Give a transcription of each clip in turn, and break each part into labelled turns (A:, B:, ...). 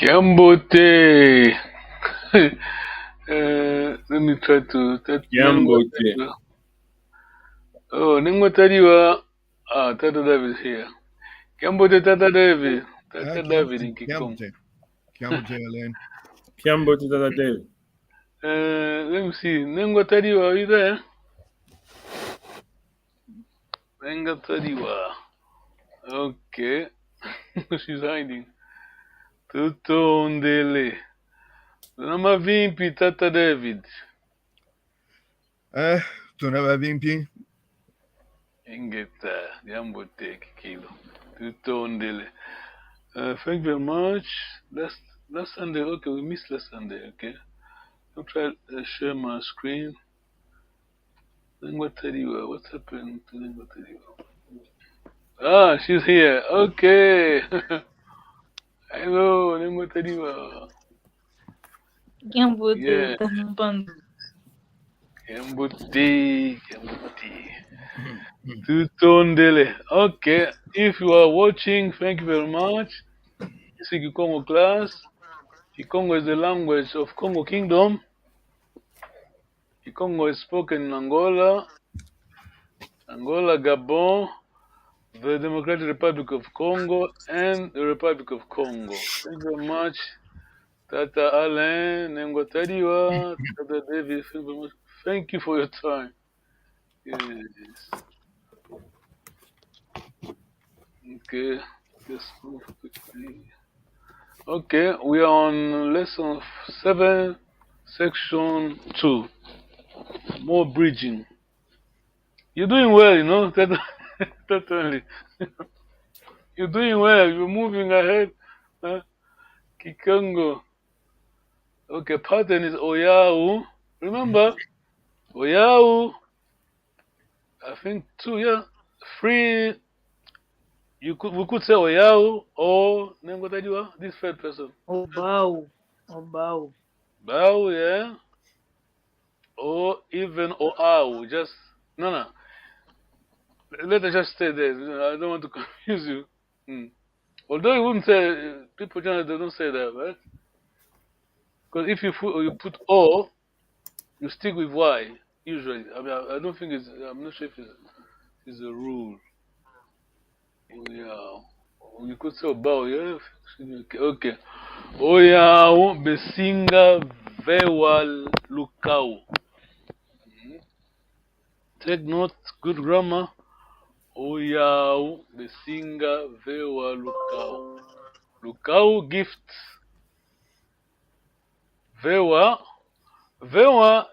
A: Kiambote. Let me try to.
B: Kiambote.
A: Oh, Ningwatariwa. Ah, Tata David here. Kiambote Tata David. Tata David in Kikongo.
C: Kiambote, Alain.
B: Kiambote Tata David.
A: Let me see. Ningwatariwa, are you there? Ningwatariwa. Okay. She's hiding. Tutondele. Nama vimpi Tata David.
C: Tunava vimpi.
A: Ingeta. Kiambote Kikilo. Tutondele. Thank you very much. Last Sunday, okay, we missed last Sunday, okay. I'll try to share my screen. What's happened to Ningwatariwa? Ah, she's here. Okay. Hello, Ningwatariwa.
D: Kiambote
A: Yeah.
D: Tanumbandu.
A: Kiambote. Tutondele. Okay. If you are watching, thank you very much. This is Kikongo class. Kikongo is the language of Kongo Kingdom. Kikongo is spoken in Angola, Gabon, the Democratic Republic of Congo, and the Republic of Congo. Thank you very much, Tata Alain, Nengwatariwa, Tata David. Thank you very much. Thank you for your time. Yes. Okay, let's move quickly. Okay, we are on lesson 7, section 2. More bridging. You're doing well, you know, totally. You're doing well. You're moving ahead. Kikongo. Okay, pattern is Oyau. Remember? Oyau. I think 2, yeah. 3. We could say Oyau or Nengotajua, this third person.
D: Obau.
A: Bao, yeah. Or even Oau. Just, no. Let us just stay there. I don't want to confuse you. Although you wouldn't say, people generally they don't say that, right? Because if you put O, you stick with Y, usually. I mean, I don't think I'm not sure if it's a rule. Yeah. You could say Bao, yeah? Okay. Oyao besinga vewa lukau. Take note, good grammar. Oyao besinga vewa lukau. Lukau gift. Vewa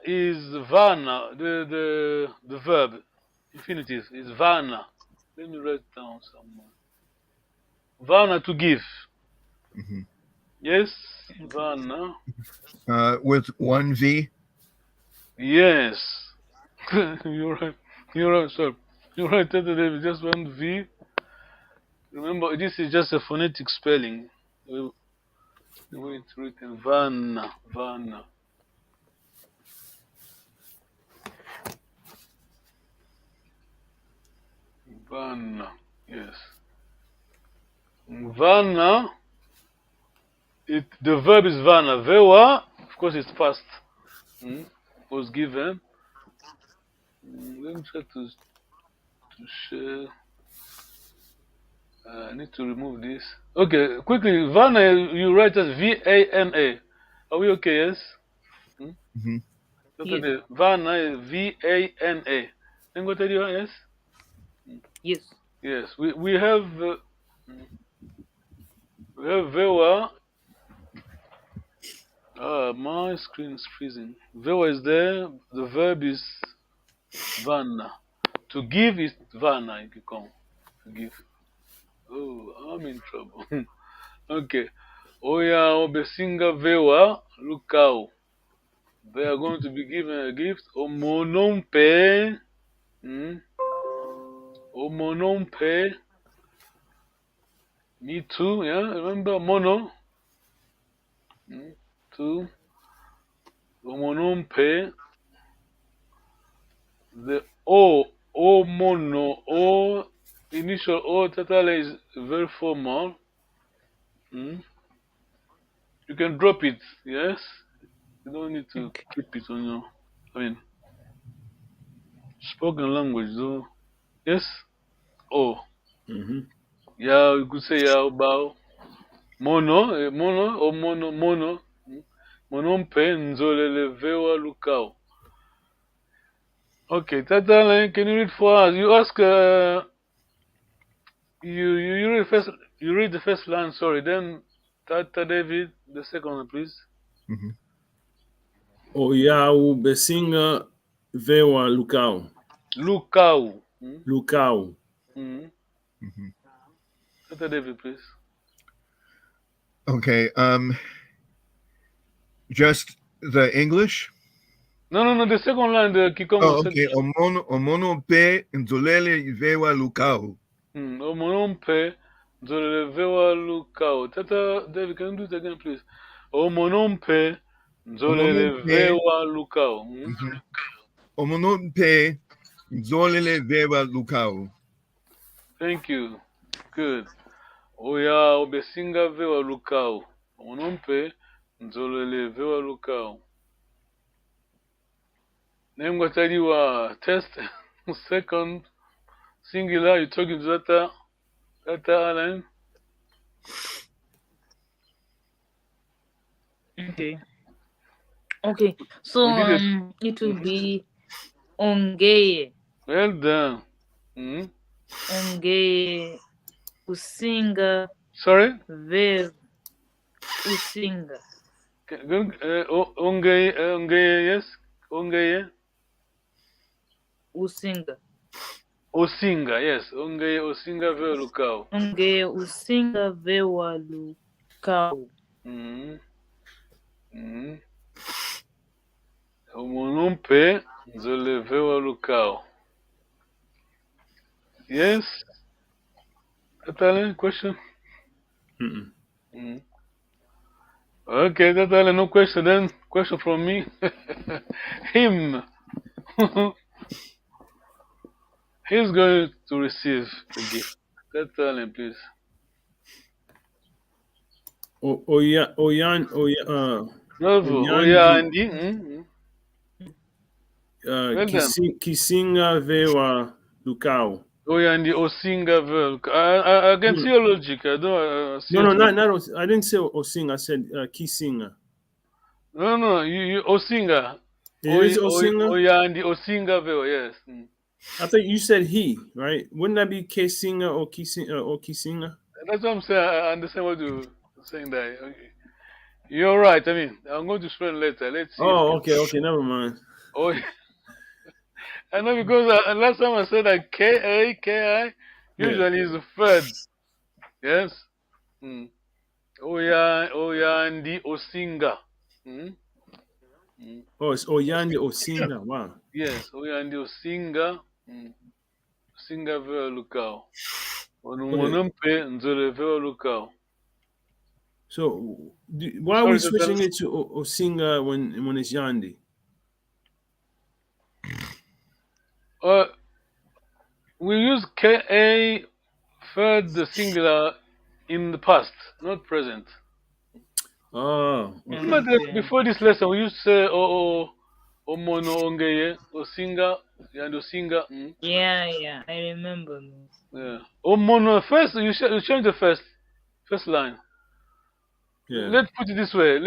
A: is vana. The verb, infinitive, is vana. Let me write down somewhere. Vana, to give.
C: Mhm.
A: Yes,
D: Okay.
A: Vanna.
C: With one V.
A: Yes. You're right. You're right, sir. You're right, Tata David. Just one V. Remember, this is just a phonetic spelling. The way it's written. Vanna. Vanna. Vanna. Yes. Vanna. The verb is Vanna. Vewa, of course, it's past. Mm, was given. Let me try to share. I need to remove this. Okay, quickly. Vanna, you write as VANA. Are we okay? Yes. Hmm?
C: Mhm.
D: Yes.
A: Saturday. Vanna is VANA. Then go tell you yes.
D: Yes.
A: Yes. We have Vewa. Ah, my screen is freezing. Vewa is there. The verb is Vanna. To give is Vanna in Kikongo. To give. Oh, I'm in trouble. Okay. Oya obesinga vewa lukao. They are going to be given a gift. Omonompe. Mm, omonompe. Me too, yeah. Remember mono? Two. Omonompe. The O mono, O, initial O, tatale is very formal. Mm. You can drop it, yes. You don't need to
D: Okay.
A: keep it on your, I mean, spoken language, though. Yes? Oh,
B: Mm-hmm.
A: yeah, you could say yeah, bow. Mono, mono, or mono. Mm. Monompe nzolele vewa lukao. Okay, Tatale, can you read for us? You ask, you read first, you read the first line, sorry, then Tata David, the second one, please.
C: Mhm.
B: Oyau besinga vewa lukau.
A: Lukao. Mm.
B: Lukau.
A: Mm.
C: Mhm.
A: Tata David, please.
C: Okay. Just the English.
A: No, the second line, the Kikongo
C: Oh, okay.
A: section.
C: Omono pe nzolele ivewa lukao.
A: Omonompe nzolelevewa lukao. Tata David, can you do it again, please? Omonompe
C: Omono pe.
A: nzolelevewa lukao.
C: Mhm. Omono pe nzolele vewa lukao.
A: Thank you. Good. Oya obesinga vewa lukao. Omonompe nzolelevewa lukao. Nengwataliwa test second singular. You talking to Tata Alan?
D: Okay. Okay. So
A: We did it.
D: it will
A: Mhm.
D: be ongeye.
A: Well done. Mhm.
D: Ongeye usinga
A: Sorry?
D: ver usinga.
A: Ongeye, yes? Ongeye?
D: Usinga.
A: Osinga, yes. Ongeye Osinga Velukau.
D: Ongeye usinga vewa lukao.
A: Mhm. Mhm. Omonumpe Nzolevewa Lukau. Yes? Tatale, question?
B: Mm-mm.
A: Mhm. Okay, Tatale, no question then. Question from me. Him. He's going to receive the gift. Tatale, please. Novo. Oya
B: Oyandi
A: Andy. Mhm. Well done.
B: kisinga vewa lukau.
A: Oya Andy Osinga Vel. I can see your logic. I don't see
B: No,
A: it
B: no,
A: with.
B: not I didn't say Osinga. I said Kisinga.
A: No, you Osinga.
B: It is Osinga.
A: Oya and the Osinga Veo, yes.
B: I thought you said he, right? Wouldn't that be Kisinga or Kisinga?
A: That's what I'm saying. I understand what you're saying there. Okay. You're right. I mean, I'm going to explain later. Let's see if you
B: Oh,
A: can.
B: okay, never mind.
A: Oh, I know because last time I said that KA, KI,
B: Yeah.
A: usually is the third. Yes. Mm. Oyandi Osinga. Mm? Mm.
B: Oh, it's Oyandi Osinga. Wow.
A: Yes, Oyandi Osinga. Mm. Osinga Veo Lukao.
B: Okay.
A: Onumonumpe Nzole Veo Lukao.
B: So why are we
A: Sorry to
B: switching it to Osinga when it's Yandi?
A: We use KA third the singular in the past, not present.
B: Oh, okay.
A: Remember before this lesson, we used to say, Omono Ongeye, Osinga, and Osinga. Mm?
D: Yeah, I remember.
A: Yeah. Omono, first, you change the first line.
B: Yeah.
A: Let's put it this way.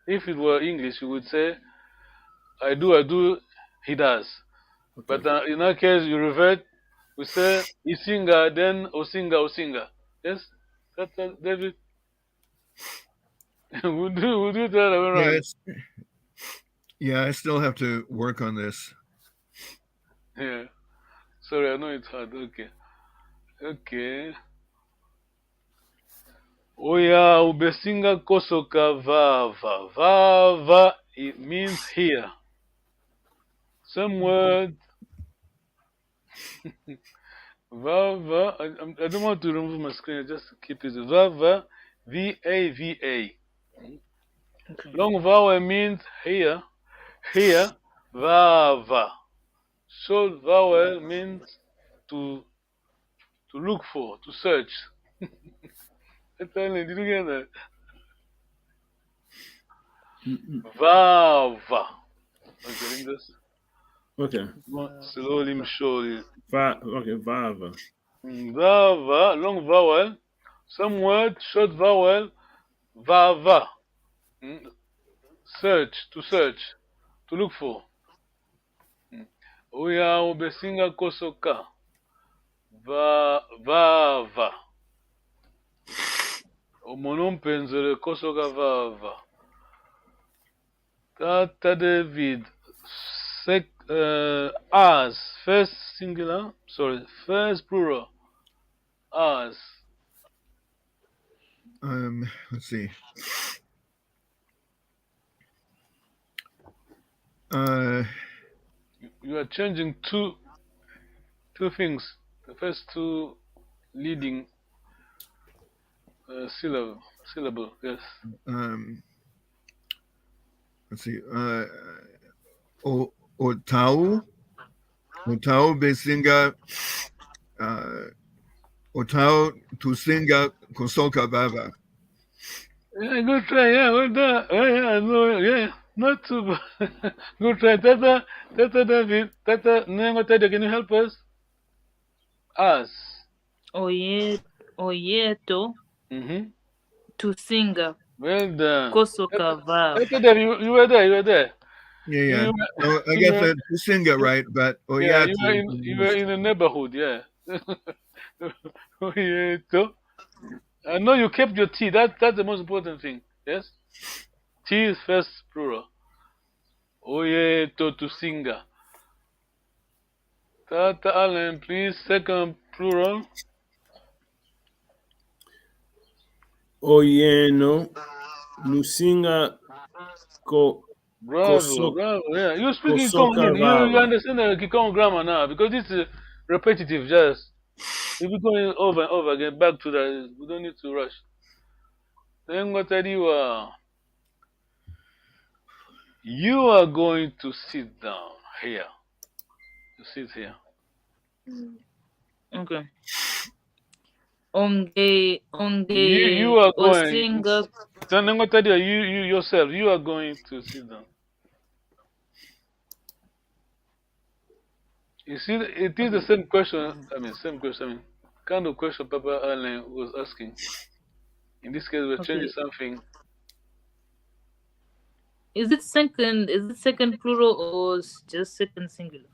A: If it were English, you would say, I do, he does.
B: Okay.
A: But in our case, you revert, we say, Isinga, then Osinga. Yes? That's David. we'll do it the other way
C: Yeah,
A: around.
C: I still have to work on this.
A: Yeah. Sorry, I know it's hard. Okay. Oya ubesinga kosoka vava. Vava, it means here. Some word. Vava, I don't want to remove my screen, just keep it. Vava, V-A-V-A.
D: Okay.
A: Long vowel means here. Here, vava. Short vowel means to look for, to search. Did you get that? Vava. Okay, let me just
B: Okay.
A: slowly, surely.
B: Okay, Vava.
A: Vava, long vowel. Some word, short vowel, vava. Search, to look for. Oya obesinga kosoka. Vava. Omonompenzele kosoka vava. Tata David. As. First singular. Sorry, first plural. As.
C: Let's see.
A: You are changing two things. The first two leading syllable. Yes.
C: Let's see. Otau besinga. Otau tusinga kosoka vava.
A: Yeah, good try. Yeah, well done. Yeah, no, yeah, not too bad. Good try, Tata David. Tata Nengo Tata, can you help us? As.
D: Oyeto
A: Mm-hmm.
D: Tusinga
A: Well done.
D: Kosoka Vava.
A: Tata David, you were there.
C: Yeah.
A: You
C: I
A: you
C: got the tusinga right, but
A: yeah,
C: oyatu.
A: you were in the neighborhood. Yeah. Oh, yeah. So, I know you kept your T. That's the most important thing. Yes. T is first plural. Oye to Tusinga. Tata Allen, please, second plural.
B: Oyeno Nusinga
A: Bravo. Yeah, you speak Kikongo
B: Kosoka
A: again. You
B: Vava.
A: understand the Kikongo grammar now because this is repetitive. Just if you're going over and over again, back to that. We don't need to rush. Then what I do? You are going to sit down here. You sit here.
D: Okay. Onge
A: You are going.
D: Osinga.
A: Then what I do? You yourself. You are going to sit down. You see, it is the same question. Same question. Kind of question Papa Allen was asking. In this case, we're changing something.
D: Is it second plural or just second singular?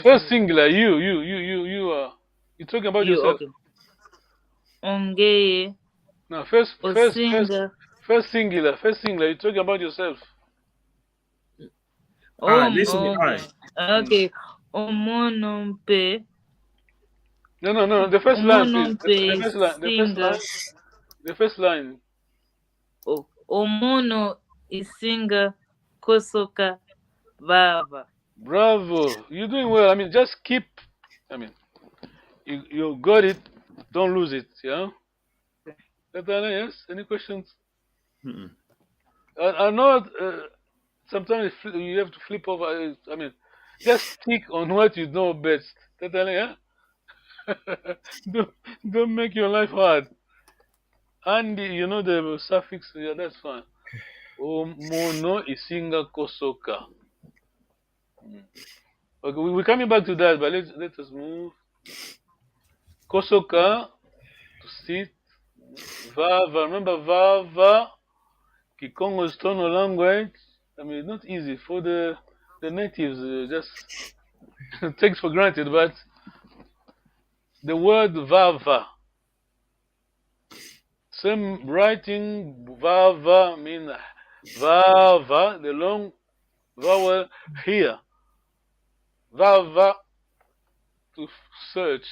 A: First singular. You are. You're talking about
D: You
A: yourself.
D: okay? Onge
A: No, first
D: Osinga.
A: singular. First singular. You're talking about yourself.
B: This is the I.
D: Okay. Omonompe.
A: No. The first line, please.
D: Omonompe
A: The first line.
D: Singa.
A: The first line.
D: Omono isinga kosoka vava.
A: Bravo. You're doing well. I mean, just keep. I mean, you got it. Don't lose it. Yeah. Tatana, yes. Any questions?
B: Mm-mm.
A: I know. Sometimes you have to flip over. I mean, just stick on what you know best. Tatana, yeah. don't don't make your life hard. And you know the suffix. Yeah, that's fine. Omono isinga kosoka. Mm. Okay, we're coming back to that, but let us move. Kosoka, to sit. Vava, remember Vava, Kikongo is tonal language. I mean, it's not easy for the natives. Just takes for granted, but the word Vava, same writing. Vava mean Vava, the long vowel here. Vava to search.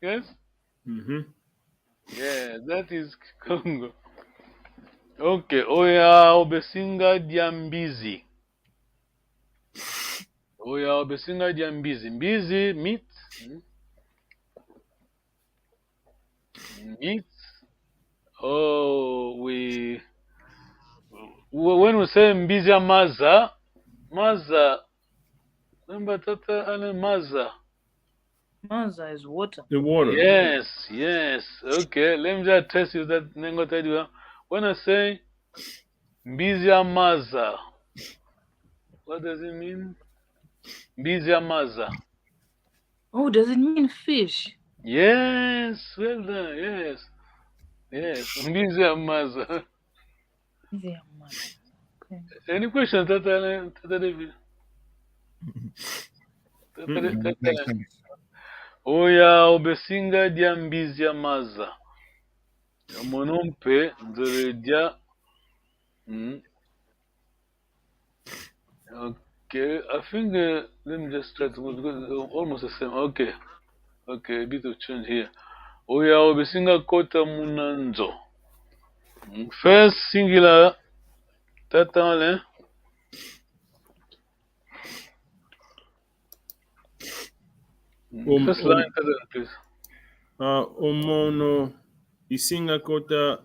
A: Yes.
B: Mm-hmm.
A: Yeah, that is Congo. Okay, oya obesinga diambizi. Oya obesinga diambizi. Mbizi, meat. Meat. Oh, when we say mbizi ya maza, maza, remember tata ane maza.
D: Maza is water.
B: The water.
A: Yes, yes. Okay, let me just test you that nengo tell you. When I say mbizi ya maza, what does it mean? Mbizi ya maza.
D: Oh, does it mean fish?
A: Yes, well done. Yes, yes. Mbizi ya maza.
D: Yeah, maza. Okay.
A: Any questions, Tata David?
C: Makes sense.
A: Oya obesinga dia mbizi ya maza. Monompe nzere dia. Okay, I think let me just try to move because it's almost the same. Okay, okay, a bit of change here. Oya obesinga kota munanzo. First singular. Tata ole. First line, Tata, please.
B: Omono isinga kota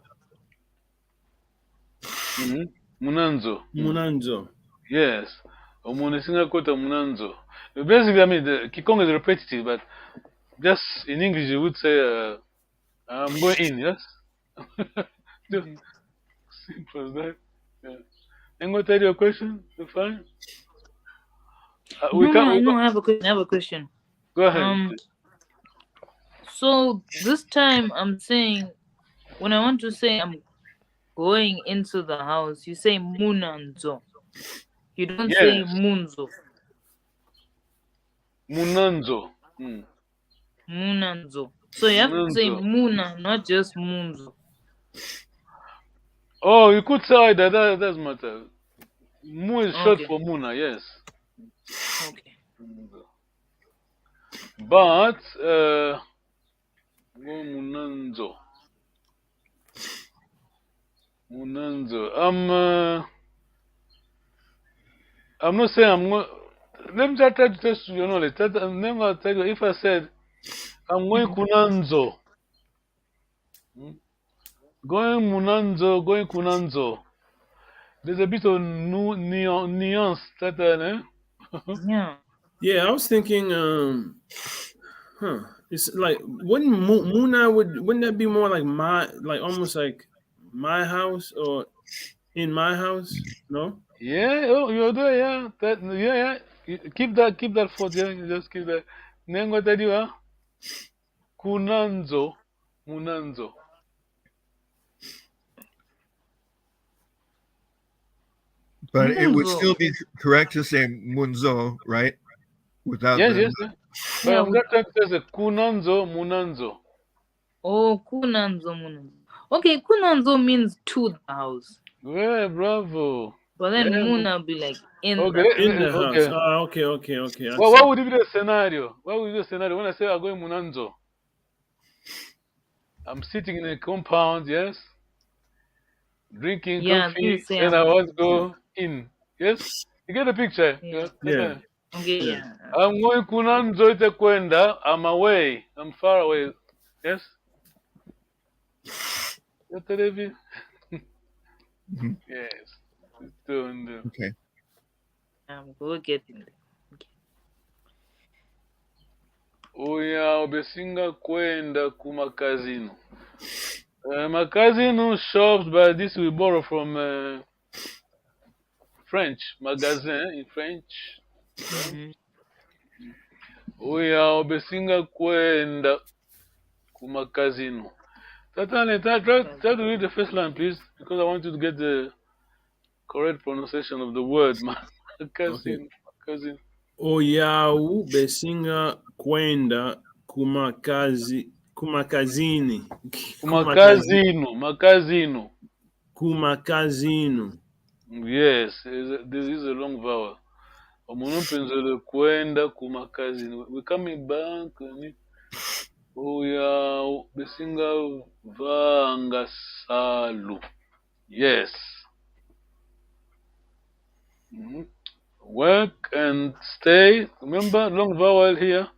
A: Munanzo.
B: munanzo.
A: Yes. Omonesinga kota munanzo. Basically, I mean, the Kikongo is repetitive, but just in English, you would say, I'm going in, yes? Just simple as that. Yeah. I'm going to tell you a question. You fine?
D: No, I have a question.
A: Go ahead.
D: So this time I'm saying, when I want to say I'm going into the house, you say munanzo. You don't say munzo.
A: Munanzo.
D: Munanzo. So you have to say muna, not just munzo.
A: Oh, you could say that. That doesn't matter. Mu is short for Muna, yes.
D: Okay.
A: But Munanzo. Munanzo. I'm not saying I'm going. Let me just try to test your knowledge. I'm never tell you if I said I'm going Kunanzo. Going Munanzo, going Kunanzo. There's a bit of nuance that
D: Yeah.
B: Yeah, I was thinking, it's like wouldn't Muna wouldn't that be more like almost like my house or in my house? No.
A: Yeah, oh, you're there, yeah. Yeah. Keep that thought, yeah. You just keep that. Nengo tell you, Kunanzo, Munanzo.
C: But it would still be correct to say Munzo, right? Without
A: yes. But I'm not trying to say Kunanzo, Munanzo.
D: Oh, Kunanzo, Munanzo. Okay, Kunanzo means to the house.
A: Yeah, bravo.
D: But then Muna will be like in the
B: house.
A: Okay.
B: Okay.
A: Well, what would be the scenario? What would be the scenario when I say I'm going Munanzo? I'm sitting in a compound, yes, drinking
D: Yeah, you
A: coffee,
D: say
A: then I
D: I'm
A: want to go in. Yes, you get the picture.
D: yeah.
B: Yeah.
D: Okay,
B: Yeah.
D: yeah.
A: I'm going kunanzo itakwenda. I'm away. I'm far away. Yes. Your television.
C: Mhm.
A: Yes. Don't.
C: Okay.
D: I'm go getting it.
A: Uya obesinga kwenda kumakazino. Makazino shops, but this we borrow from French. Magasin in French. Yeah.
D: Mm-hmm.
A: Uya obesinga kwenda kumakazino. Tatane, try to read the first line, please, because I want you to get the correct pronunciation of the word.
B: Okay.
A: Cousin.
B: Oyau besinga kwenda kumakazini.
A: Makazino.
B: Kumakazino.
A: Yes, this is a long vowel. Omuntu penzele kwenda kumakazino. We're coming back. Oya besinga vanga salu. Yes. Mhm. Work and stay. Remember, long vowel here.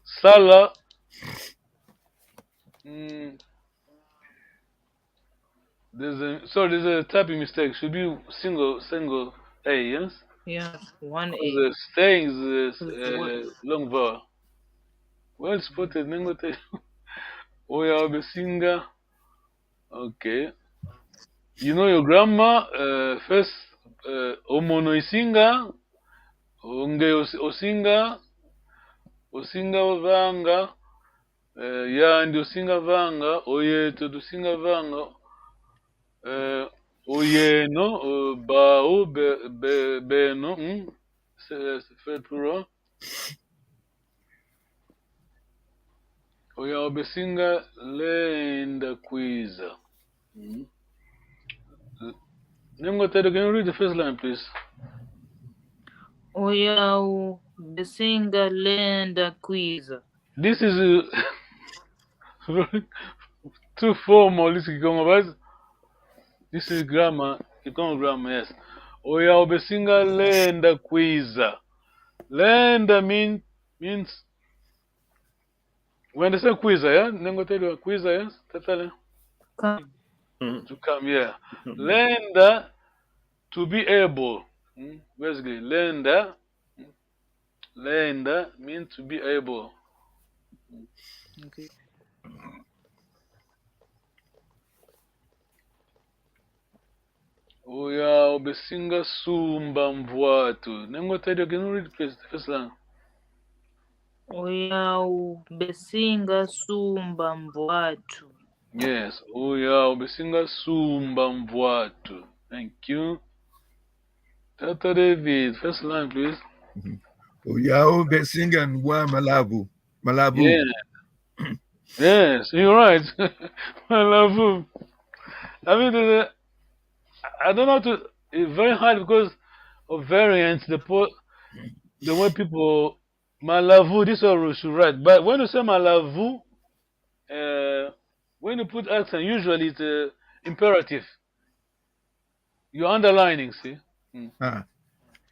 A: Sala. Mm, there's a typing mistake. Should be single A, yes?
D: Yeah, one
A: Because
D: A.
A: the stay is
D: It's the word.
A: long vowel. Well spotted, Nengote. Oya besinga. Okay. You know your grandma, first, omono isinga, onge osinga, osinga vanga, ya ndi osinga vanga, oyeto dusinga vanga, oyeno, bao, beno, c'est fait plural. Oya obesinga lenda kwiza. Nengo Tedo, can you read the first line, please?
D: Oyau besinga lenda kwiza.
A: This is too formal, this Kikongo, but this is grammar, Kikongo grammar, yes. Oya obesinga lenda kwiza. Lenda means when they say kwiza, yeah? Nengo Tedo, kwiza, yes? Tatale.
D: Come.
A: To come, yeah. Lenda, to be able. Basically, lenda means to be able.
D: Okay.
A: Oya obesinga sumba mvwatu. Nengo Tedo, can you read please the first line?
D: Oyau besinga sumba mbwatu.
A: Yes. Oya obesinga sumba mvwatu. Thank you. Tata David, first line, please.
C: Oyao besinga nwa malabu. Malabu.
A: Yeah. Yes, you're right. I love you. I mean, I don't know to. It's very hard because of variants. The way people malavu. This one we should write. But when you say malavu, when you put accent, usually it's imperative. You're underlining. See.
C: Ah.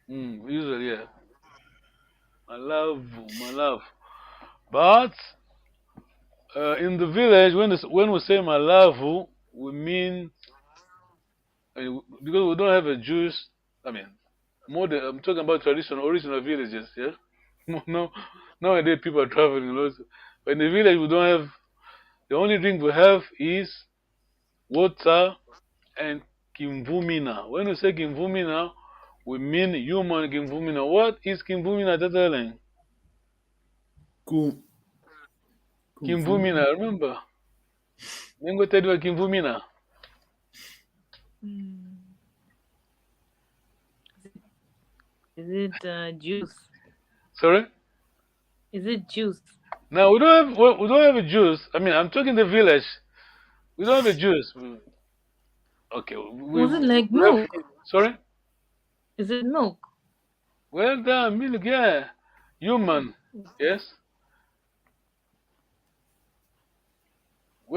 A: Usually, yeah. Malavu. But in the village, when we say malavu, we mean because we don't have a Jewish. I mean, I'm talking about original villages. Yeah. No, nowadays people are traveling. But in the village, we don't have. The only drink we have is water and kimvumina. When we say kimvumina, we mean human kimvumina. What is kimvumina, Tatalen? Kimvumina, remember? Nengo Tedwa kimvumina.
D: Is it juice?
A: Sorry?
D: Is it juice?
A: No, we don't have a juice. I mean, I'm talking the village. We don't have a juice. Okay,
D: Was it like
A: we have,
D: milk?
A: sorry?
D: Is it milk?
A: Well done, milk, yeah. Human, yes.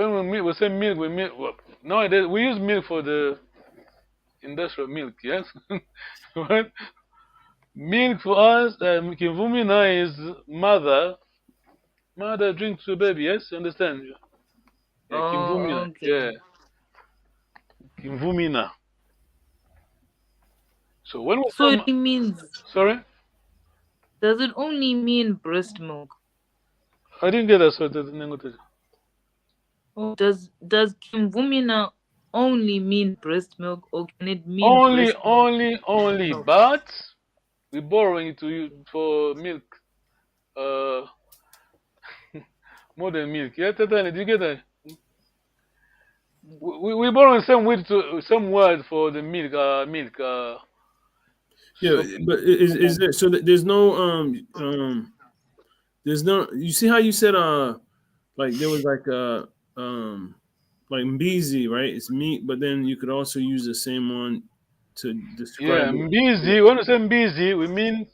A: when we say milk, we milk. Well, nowadays we use milk for the industrial milk. Yes, but milk for us, Kimvumina is mother. Mother drinks to baby. Yes, you understand? Yeah,
D: Oh,
A: Kimvumina. Yeah,
D: okay.
A: Kimvumina. So when we
D: So
A: say,
D: it means,
A: sorry,
D: does it only mean breast milk?
A: I didn't get that. So the
D: Or does Kimvumina only mean breast milk, or can it mean
A: only,
D: breast milk?
A: only,
D: Oh,
A: but we borrowing it to you for milk. Uh, more than milk. Yeah, Tatani, do you get that? We borrow some word for the milk. Milk.
B: Yeah,
A: Something.
B: but is there so there's no there's no you see how you said like there was like mbizi, right? It's meat, but then you could also use the same one to
A: Yeah,
B: describe it.
A: busy. When we say busy, we mean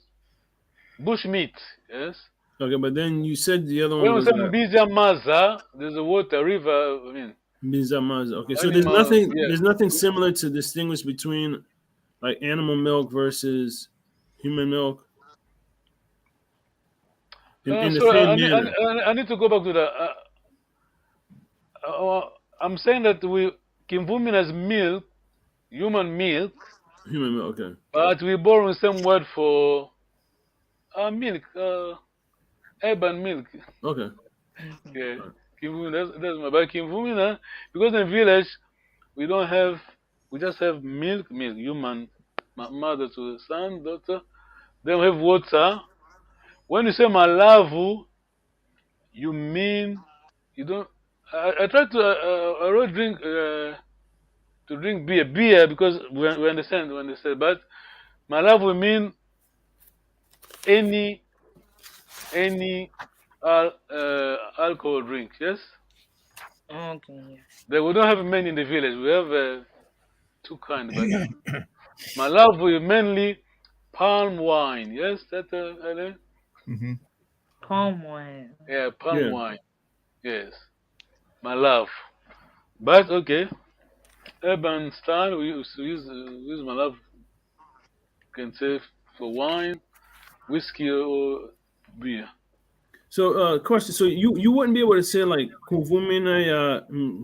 A: bush meat. Yes.
B: Okay, but then you said the other
A: When
B: one
A: we
B: was
A: say busy maza, there's a water river. I mean,
B: mbizamaza. Okay, so
A: animal. Yeah.
B: there's nothing similar to distinguish between like animal milk versus human milk in the
A: So
B: same manner.
A: I need to go back to the. I'm saying that we Kimvumin as milk, human milk,
B: Human milk, okay.
A: but we borrow some word for milk, urban milk.
B: Okay.
A: Yeah,
B: All right.
A: Kimvumin. That's my bad Kimvumin. Because in village we don't have, we just have milk, human, mother to the son, daughter. Then we have water. When you say malavu, you mean you don't. I try to I wrote drink to drink beer because we understand, but malavu mean any any alcohol drink. Yes,
D: okay.
A: but we don't have many in the village. We have two kind, but malavu is mainly palm wine. Yes, that Ale?
C: Hmm.
D: Palm wine.
A: Yeah, palm
B: Yeah.
A: wine. Yes, my love. But okay, urban style we use my love. Can say for wine, whiskey or beer.
B: So question, so you wouldn't be able to say like kuvumina ya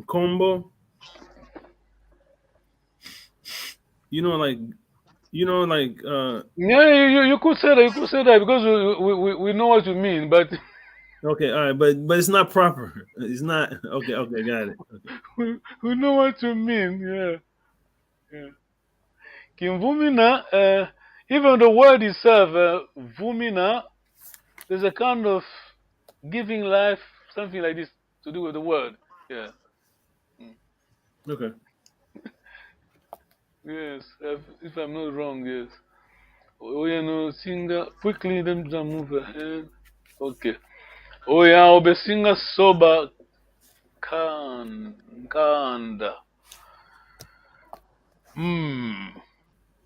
B: combo, you know like
A: Yeah, you could say that. You could say that because we know what you mean, but
B: okay, all right, but it's not proper. It's not okay, okay, got it. Okay.
A: we know what you mean. Yeah, yeah. Kimvumina, even the word itself, vumina, there's a kind of giving life, something like this to do with the word. Yeah. Mm.
B: Okay.
A: Yes, if I'm not wrong, yes. Oh, yeah, no, singer, quickly, then move ahead. Okay. Oh, yeah, obesinga soba kanda.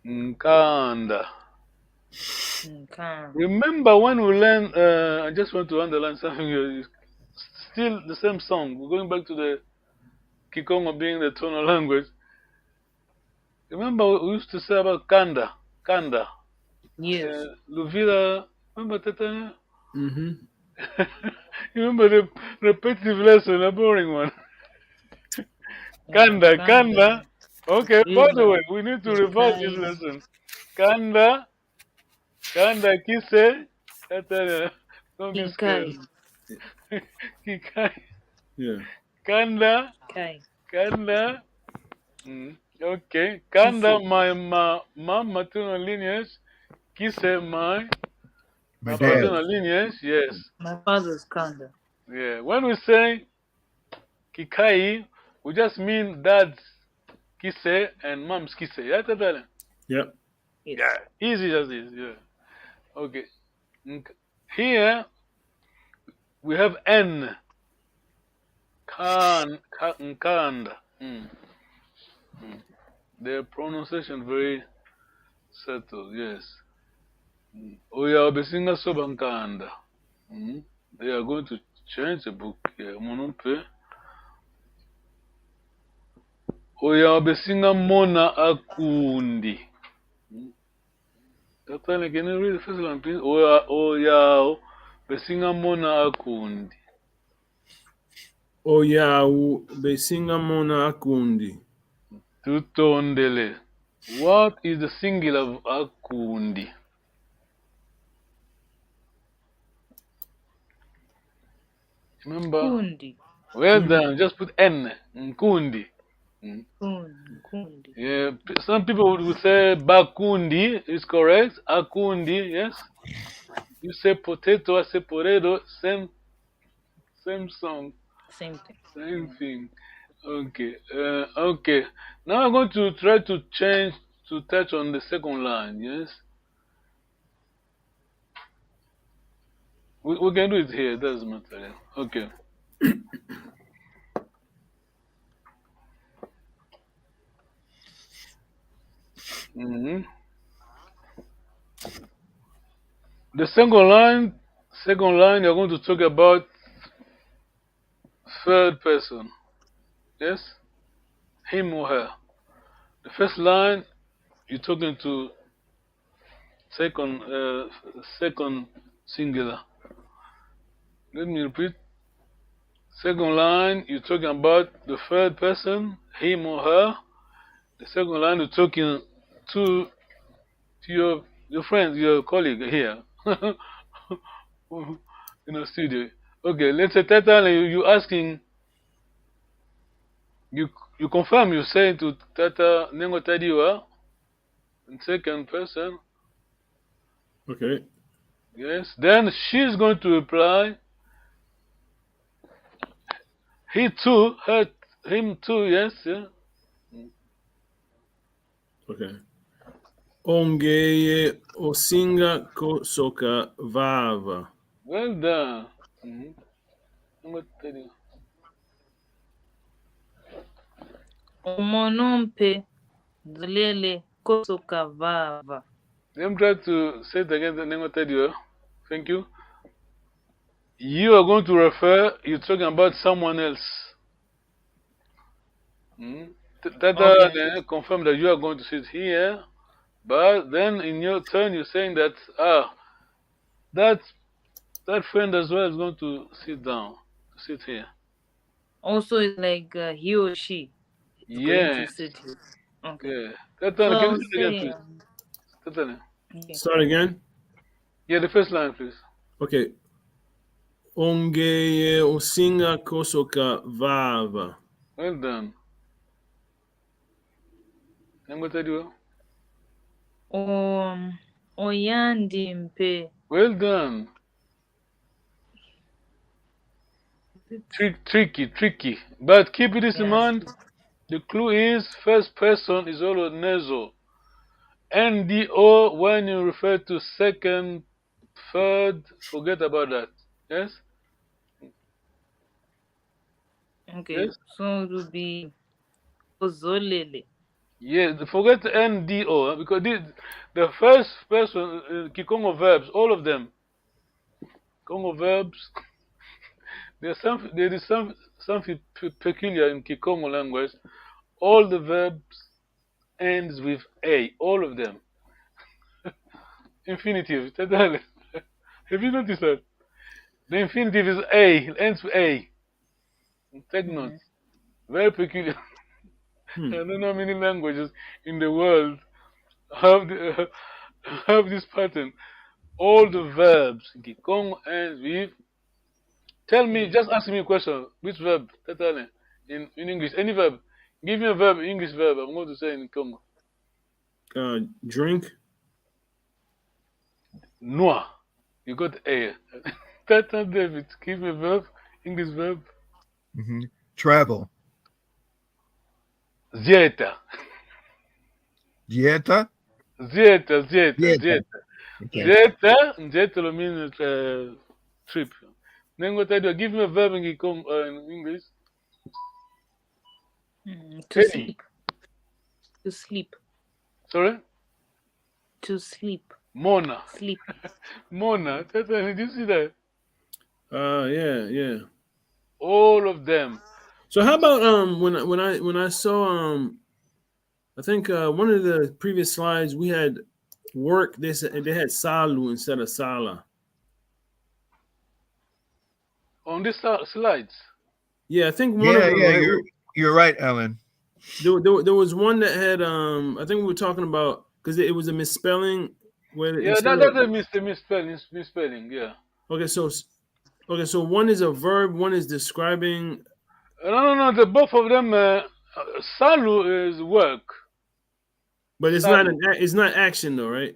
A: Nkanda.
D: Okay.
A: Remember when we learned, I just want to underline something here. It's still the same song. We're going back to the Kikongo being the tonal language. Remember we used to say about kanda. Kanda.
D: Yes.
A: Luvira, remember Tata?
B: Mm-hmm.
A: You remember the repetitive lesson, a boring one? Kanda,
D: Kanda.
A: Kanda. Okay, by the
D: River.
A: way, we need to revise this
D: Kikai.
A: lesson. Kanda, Kanda, Kise. Don't be scared.
D: Kikai.
A: Kikai.
B: Yeah.
A: Kanda,
D: Kai.
A: Kanda. Okay, Kanda,
D: Kise.
A: my maternal lineage. Kise,
C: My
A: my
C: dad.
A: paternal lineage. Yes.
D: My father's Kanda.
A: Yeah. When we say Kikai, we just mean dad's Kise and mom's Kise. Yeah, Tata?
B: Yep.
D: Yes.
A: Yeah. Easy as this. Yeah. Okay. Here we have N. Kanda. The pronunciation very settled. Yes. Oya obesinga sobankanda. They are going to change the book here. Monope. Oya besinga mona akundi. Tatane, can you read the first line, please? Oya besinga mona akundi.
B: Oyawu besinga mona akundi.
A: Tutondele. What is the singular of akundi? Remember?
D: Kundi.
A: Well done. Just put N. Nkundi.
D: Kundi.
A: Yeah. Some people would say bakundi is correct. Akundi, yes. You say potato, I say potato. Same song.
D: Same thing.
A: Same thing. Okay. Okay. Now I'm going to try to change to touch on the second line. Yes. We can do it here. It doesn't matter. Okay. Mm-hmm. The second line, you're going to talk about third person. Yes? Him or her. The first line, you're talking to second singular. Let me repeat. Second line, you're talking about the third person, him or her. The second line, you're talking to your friend, your colleague here. In the studio. Okay, let's say Tata, you asking, you confirm, you say to Tata Nengo Tadiwa in second person.
B: Okay.
A: Yes. Then she's going to reply. He too, him too. Yes. Yeah.
B: Okay. Ongeye osinga kosoka vava.
A: Well done. Nengo Tadiwa.
D: Omonompe zlele kosoka vava.
A: Let me try to say it again. Nengo Tadiwa. Thank you. You are going to refer. You're talking about someone else. Tata then confirm that you are going to sit here, but then in your turn you're saying that that friend as well is going to sit down, to sit here.
D: Also, it's like he or she is going to
A: Yes.
D: sit here. Okay.
A: Yeah.
D: So
A: Tata, can
D: I'll
A: you say it again,
D: say,
A: please? Tata.
D: okay.
B: Start again.
A: Yeah, the first line, please.
B: Okay. Ongeye osinga kosoka vava.
A: Well done. I'm going to tell you.
D: Oyandi mpe.
A: Well done. Tricky. But keep this in mind. The clue is first person is always nasal. NDO when you refer to second, third, forget about that. Yes?
D: Okay.
A: Yes?
D: So it will be ozolele.
A: Yes, forget NDO because the first person, Kikongo verbs, all of them, Congo verbs, there is something peculiar in Kikongo language. All the verbs ends with A, all of them. Infinitive. Have you noticed that? The infinitive is A, it ends with A. Take notes. Very peculiar. I don't know how many languages in the world have this pattern. All the verbs in Kikongo ends with. Tell me, just ask me a question. Which verb? In English, any verb. Give me a verb, English verb. I'm going to say in Congo.
B: Drink.
A: Noir. You got A. Tata David, give me a verb, English verb.
C: Travel.
A: Zieta.
C: Dieta.
A: Zieta.
C: Okay.
A: Zieta means trip. Then go tell you, give me a verb in English.
D: To sleep. To sleep.
A: Sorry?
D: To sleep.
A: Mona.
D: Sleep.
A: Mona. Tata, did you see that?
B: Yeah.
A: All of them.
B: So how about when I saw I think one of the previous slides we had work. They had salu instead of sala.
A: On this slides.
B: Yeah, I think one of
C: Yeah,
B: them.
C: yeah,
B: Right?
C: you're right, Ellen.
B: There was one that had I think we were talking about because it was a misspelling where
A: Yeah,
B: instead
A: that's
B: of
A: a misspelling. Yeah.
B: okay so one is a verb, one is describing,
A: No. The both of them. Salu is work.
B: but
A: Salu.
B: it's not action though, right?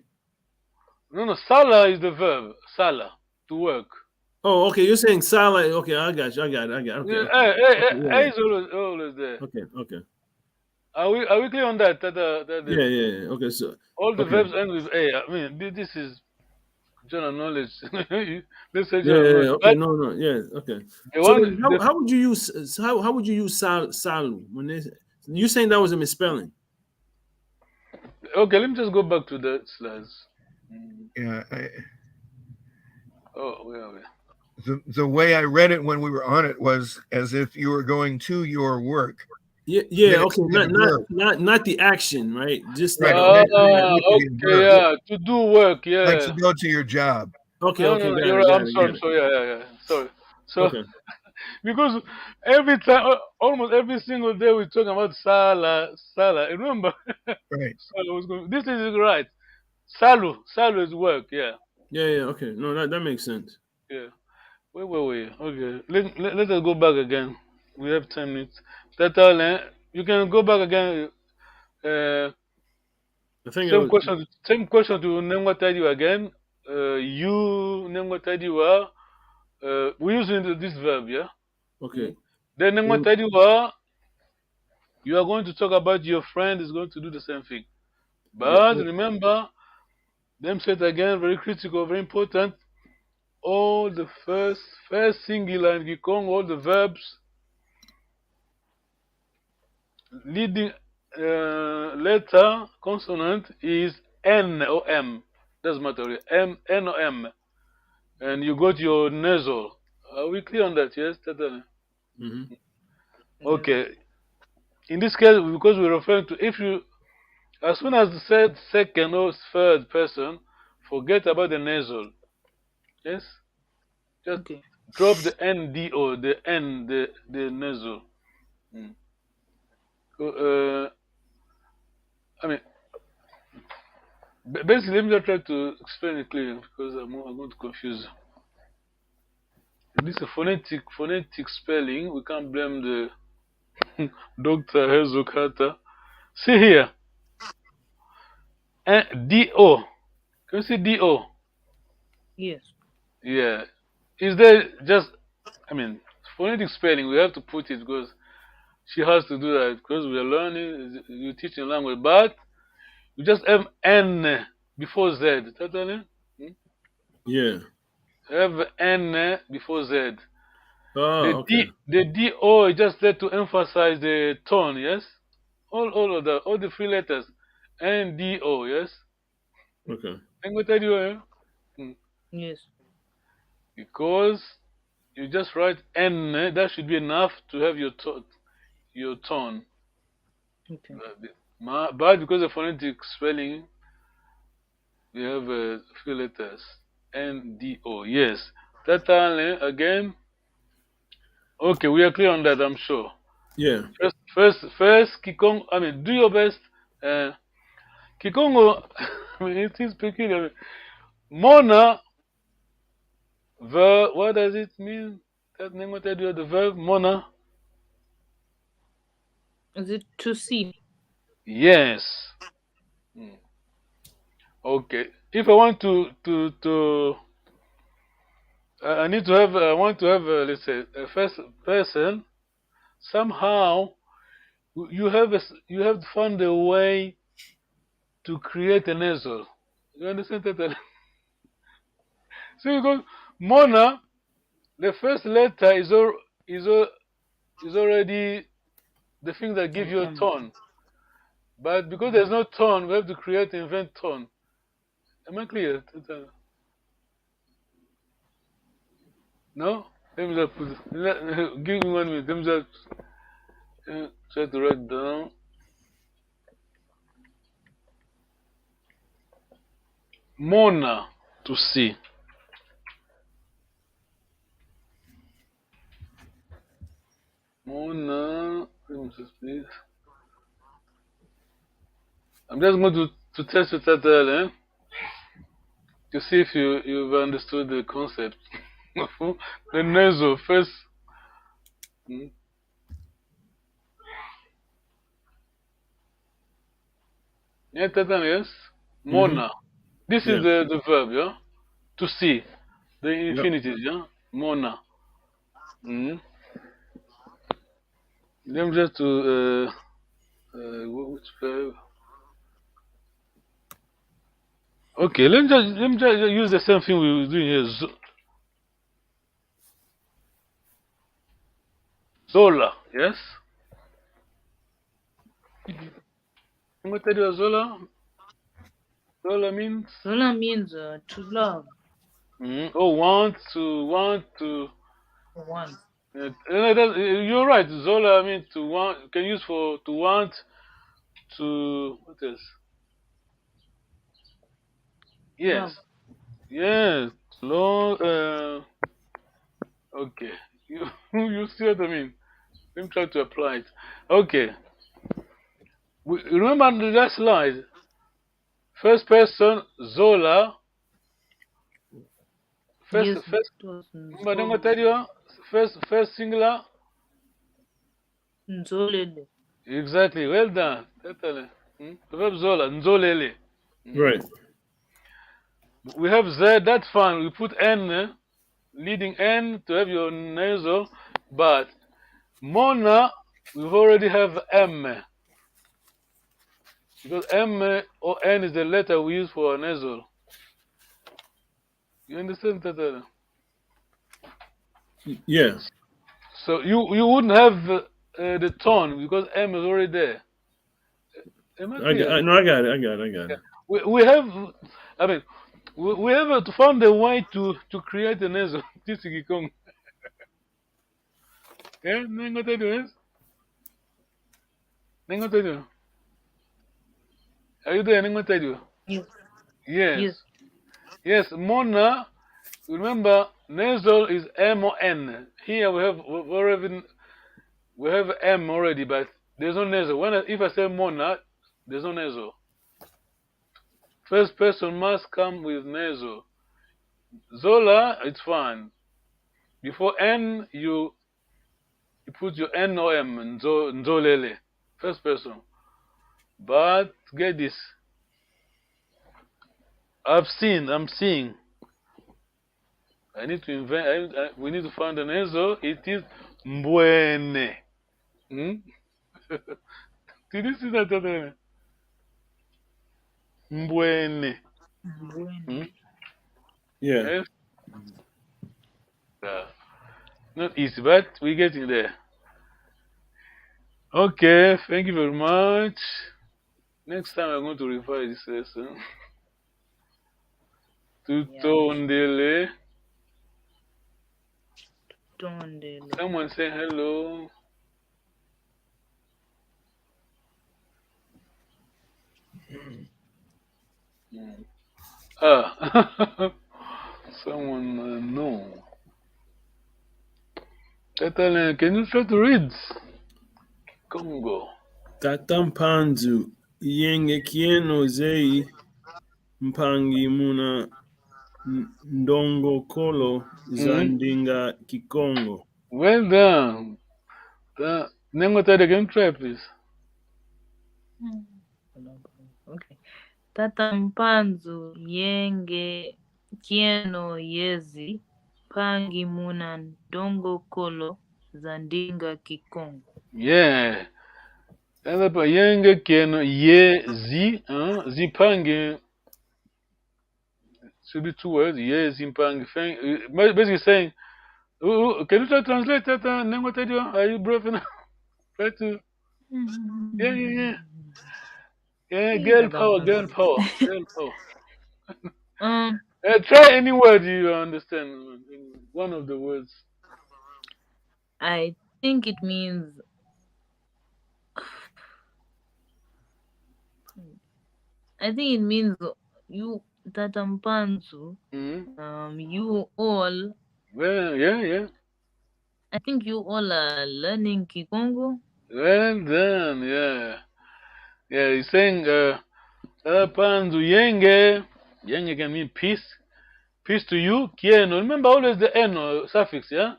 A: No. Sala is the verb. Sala, to work.
B: Oh, okay. You're saying sala. Okay, I got you. I got it. I got it. Okay,
A: Yeah,
B: okay, okay.
A: A is always there.
B: Okay, okay.
A: Are we clear on that?
B: Yeah, yeah, yeah. Okay, so
A: All the
B: okay.
A: verbs end with A. I mean, this is general knowledge. Let's say
B: Yeah,
A: general
B: yeah, yeah.
A: knowledge.
B: Okay,
A: But
B: no. Yeah, okay.
A: the
B: So
A: one,
B: then
A: the,
B: how would you use how would you use salu when you saying that was a misspelling?
A: okay, let me just go back to the slides.
C: Yeah,
A: Oh, where are we?
C: the way I read it when we were on it was as if you were going to your work.
B: Yeah,
C: Then
B: yeah.
C: it
B: Okay,
C: should be the verb.
B: not the action, right? Just
C: Right.
B: like
C: Then it should be the
A: Okay,
C: verb.
A: yeah, to do work,
C: Like
A: yeah.
C: to go to your job.
B: okay,
A: No,
B: okay. Got
A: you're
B: it,
A: right.
B: got
A: I'm
B: it,
A: sorry,
B: got it.
A: yeah. Sorry. So,
B: Okay.
A: because every time, almost every single day, we're talking about Salah. Remember,
C: Right.
A: Salah was going. This is right. Salu is work. Yeah,
B: Yeah, yeah. Okay. No, that makes sense.
A: yeah. Wait. Okay, let us go back again. We have 10 minutes. You can go back again. Uh,
B: I think it
A: same
B: was
A: question. Same question to Nengwa Tadi again. You Nengwa Tadi we're using this verb, yeah.
B: okay.
A: Then Nengwa Tadi you are going to talk about your friend is going to do the same thing.
B: Yeah.
A: But remember, them said again, very critical, very important. All the first singular in Kikongo, all the verbs leading letter consonant is N or M. Doesn't matter. N or M. And you got your nasal. Are we clear on that? Yes?
B: Mm-hmm.
A: Okay. In this case, because we're referring to if you as soon as the said second or third person, forget about the nasal. Yes? Just
D: Okay.
A: drop the NDO, the N, the nasal. Mm. I mean, basically, let me just try to explain it clearly because I'm going to confuse. This is a phonetic spelling. We can't blame the Dr. Hezokata. See here, DO. Can you see DO?
D: Yes.
A: Yeah. Is there just, I mean, phonetic spelling, we have to put it because she has to do that because we are learning, you're teaching language, but you just have N before Z. Totally?
B: Yeah.
A: Have N before Z.
B: Oh, okay.
A: The DO is just there to emphasize the tone, yes? All the three letters. NDO, yes?
B: Okay.
A: I'm going to tell you,
D: Yes.
A: because you just write N, that should be enough to have your tone.
D: Okay.
A: But because of phonetic spelling, we have a few letters. NDO, yes. That again. Okay, we are clear on that, I'm sure.
B: Yeah.
A: First, Kikongo. I mean, do your best. Kikongo. I mean, it is peculiar. Mona. Verb. What does it mean? That name what I do the verb Mona.
D: Is it to see?
A: Yes. Okay. If I want to I need to have. I want to have. Let's say a first person. Somehow you have to find a way to create a nasal. You understand that? So because Mona, the first letter is already the thing that gives you a tone. But because there's no tone, we have to invent tone. Am I clear? No? Let me just give me 1 minute. Let me just Try to write down. Mona, to see. Mona, let me just please. I'm just going to test the title, to see if you've understood the concept. The nasal first. Hmm? Yeah, title, yes. Mona. This is
B: Yeah.
A: the verb, yeah. To see. The
B: Yep.
A: infinitive, yeah. Mona. Mm. Let me just to which verb? Okay, let me just use the same thing we were doing here. Zola, yes. I'm gonna tell you Zola. Zola means
D: Zola means to love.
A: oh, want to.
D: Want.
A: You're right. Zola means to want. Can use for to want to. What else? Yes,
D: Love.
A: yes. Long. Okay. You you see what I mean? Let me try to apply it. Okay. Remember the last slide. First person Zola. First
D: Yes,
A: first.
D: it was
A: Remember, I'm gonna tell you. First singular.
D: Nzolele.
A: Exactly. Well done. Totally. The verb Zola. Nzolele. Hmm?
B: Right.
A: We have Z. That's fine. We put N. Leading N to have your nasal, but Mona, we already have M, because M or N is the letter we use for nasal. You understand that?
B: Yeah.
A: So you wouldn't have the tone because M is already there. Am I clear?
B: No, I got it. I got it. I got
A: Yeah.
B: it.
A: We have, I mean, we have to find a way to create a nasal. This is Kikongo. Yeah, nengo tell you, yes? Nengo tell you. Are you there? Nengo tell you.
D: Yes.
A: Yes.
D: Yes.
A: Yes, Mona. Remember, nasal is M or N. Here we have M already, but there's no nasal. If I say Mona, there's no nasal. First person must come with nasal. Zola, it's fine. Before N, you put your N or M, Nzolele. First person. But get this. I'm seeing. I need to invent. We need to find an nasal. It is Mbwene. Hmm? Did you see that other Mbwene?
D: Bueno.
A: Hmm?
B: Yeah.
A: Yes. Uh, Not easy, but we're getting there. Okay, thank you very much. Next time I'm going to revise this lesson.
D: Yeah.
A: Tutondele.
D: Tondele.
A: Someone say hello. Hmm. Ah, someone no. Catalan, can you try to read? Congo.
B: Tatampanzu yengekieno zei mpangi muna ndongo kolo
A: Hmm.
B: zandinga Kikongo.
A: Well done. Name what again, try please.
D: Okay. Tata mpanzu yenge kieno yezi pangi muna ndongo kolo zandinga Kikongo.
A: Yeah. Sasa pa yenge keno ye zi, zipange should be two words. Ye zipange. Basically saying, can you try to translate that? Name what are you brave enough? Try to. Yeah. Yeah, girl power, girl power, girl power.
D: Um,
A: Try any word you understand. One of the words.
D: I think it means I think it means you tatampanzu. You all.
A: Well, yeah.
D: I think you all are learning Kikongo.
A: Well done, yeah. Yeah, he's saying panzu yenge. Yenge can mean peace. Peace to you. Kieno. Remember always the eno suffix, yeah?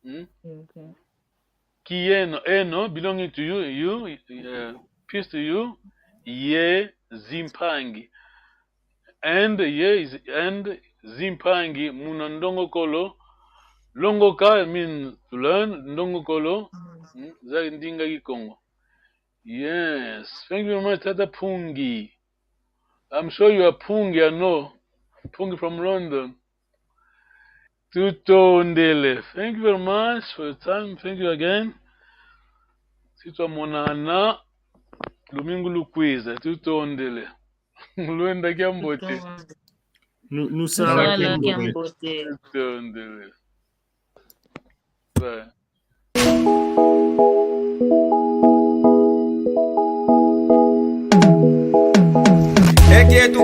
D: Okay.
A: Kieno, eno, belonging to you, peace to you. Ye zimpangi. And ye is and zimpangi munandongo kolo. Longo ka means to learn. Ndongo kolo. Zagindinga Kikongo. Yes. Thank you very much, Tata Pungi. I'm sure you are Pungi, I know. Pungi from London. Tuto Ndele. Thank you very much for your time. Thank you again. Tito Monana. Lumingu Lukwiza. Tuto Ndele. Luenda Kiambote.
B: Nusala
D: Kiambote.
A: Tuto Ndele. Bye.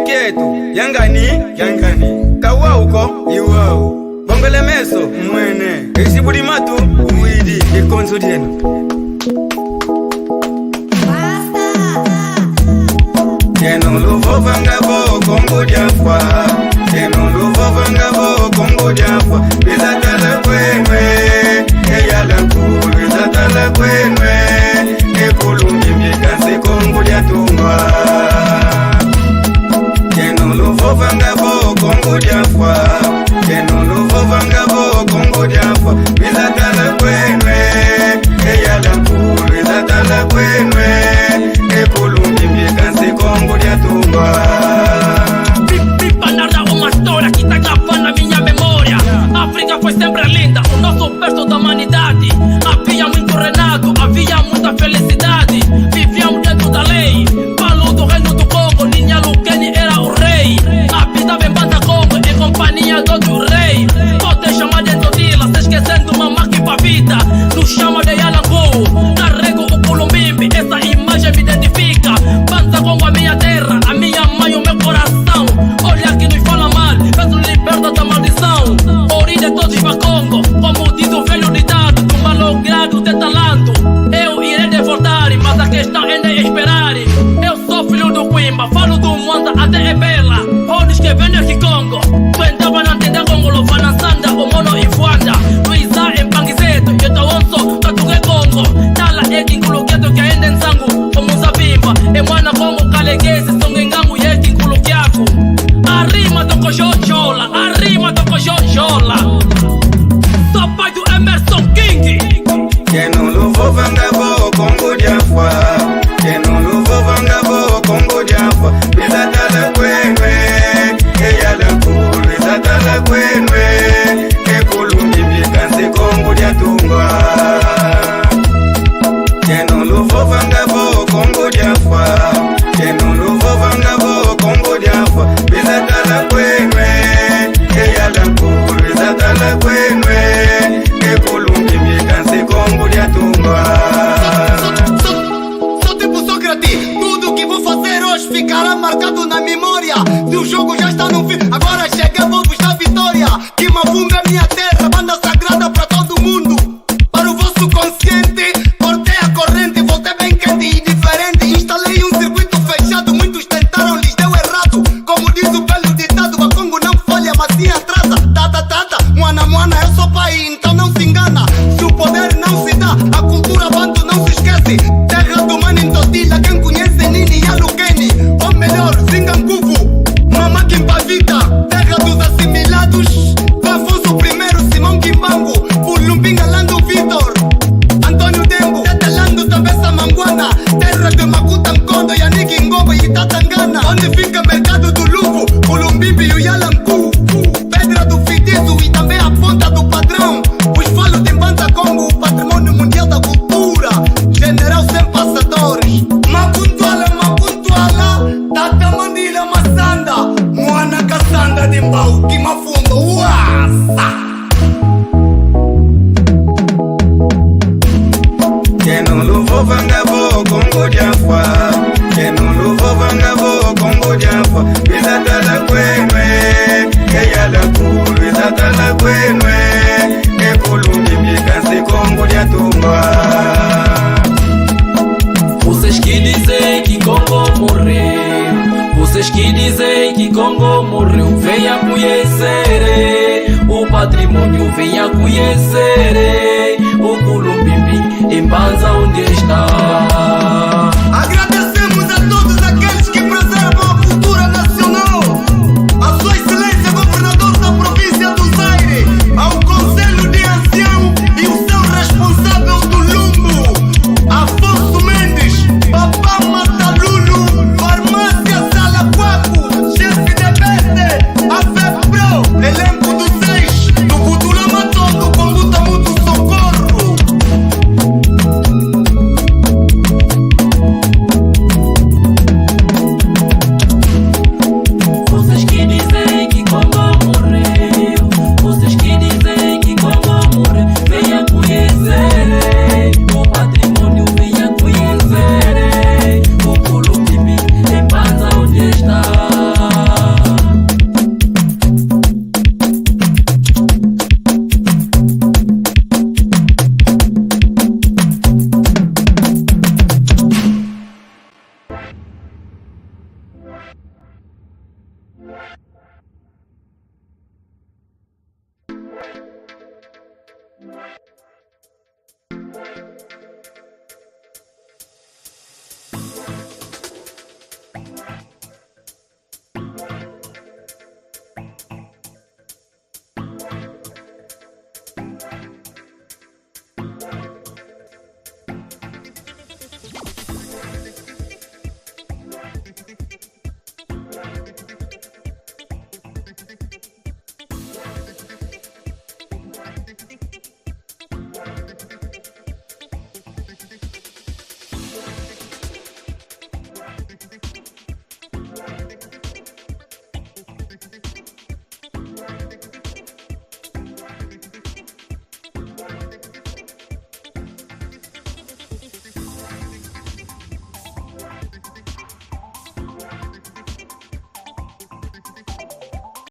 E: Kietu yangani kawa uko iwao bongole meso mwene isibudi matu uidi ikonzo dieno Keno luvo vangabo Congo diafwa Keno luvo vangabo Congo diafwa Bizatala kwenwe Eyala kulu Bizatala kwenwe Ekulumi mikase Congo diatungwa Keno luvo vangabo Congo diafwa Keno luvo vangabo Congo diafwa Bizatala kwenwe Eyala kulu Bizatala kwenwe Ekulumi mikase Congo diatungwa
F: Narra uma história que tá gravando na minha memória. África foi sempre linda, o nosso berço da humanidade. Havia muito renado, havia muita felicidade. Vivíamos dentro da lei. Falo do reino do Congo, Ninha Lukeni era o rei. Habitava em Banda Congo, em companhia do outro rei. Pode chamar de Todila, se esquecendo uma máquina pra vida. Nos chama de Yalangu, carrego o Culumbimbi, essa imagem me identifica. Banda Congo, a minha terra, a minha mãe, o meu coração. Olha que nos fala mal, peço liberta da maldição. Origem de todos para Congo, como diz o velho ditado, do malogrado de talento. Eu irei devoltar, mas a questão ainda é esperar. Eu sou filho do Quimba, falo do Mwanda até Ebela. Olhos que vêm aqui Congo, tu entrava na tenda Congo, louva na sanda, o mono em Fuanda. Luísa em Panguizeto, eu tô onço, Katuge Congo. Tala é que inculuqueto que ainda em sangue, como Zabimba. É mwana Congo, Caleguese, Songengango e é que inculuquiaco. Arrima do cojojola, arrima do cojojola. Sou pai do Emerson King.
E: Keno luvo vangabo Congo diafwa Keno luvo vangabo Congo diafwa Bizatala kwenwe Eyala kulu Bizatala kwenwe Ekulumi mikase Congo diatungwa Keno luvo vangabo Congo diafwa Keno luvo vangabo Congo diafwa Bizatala kwenwe Eyala kulu Bizatala kwenwe Ekulumi mikase Congo diatungwa
G: Sou tipo Sócrates, tudo que vou fazer hoje ficará marcado na memória. Se o jogo já está no fim, agora chega, vou buscar vitória. Kimavunga é minha terra, banda sagrada pra todo mundo. Para o vosso consciente, cortei a corrente, voltei bem quente e diferente. Instalei um circuito fechado, muitos tentaram, lhes deu errado. Como diz o velho ditado, a Congo não falha, mas sim atrasa. Tata, mwana, eu sou pai, então não se engana. Se o poder não se dá, a cultura banto não se esquece. Terra do mano em Todila, quem conhece Nini e Alukeni. Ou melhor, Zinganguvu, Mama Kimpavita. Terra dos assimilados, Afonso I, Simão Kimbangu, Pulumbinga Lando Vitor, Antônio Dembo, Tetelando também Samanguana. Terra de Makuta Nkondo, Yannick Ngobo e Tatangana. Onde fica mercado do Luvo, Pulumbimbi e o Yalangu. Pedra do Fitizo e também a ponta do padrão. Os falos de Banda Congo, o patrimônio mundial da cultura. General sem passadores. Mapuntuala, Tata Mandila Massanda. Moana Cassanda de Mbau, Kimafundo, Uasa.
E: Keno luvo vangabo Congo diafwa Keno luvo vangabo
F: Vocês que dizem que Congo morreu, venha conhecer. O patrimônio venha conhecer. O Culumbimbi em Banza onde está.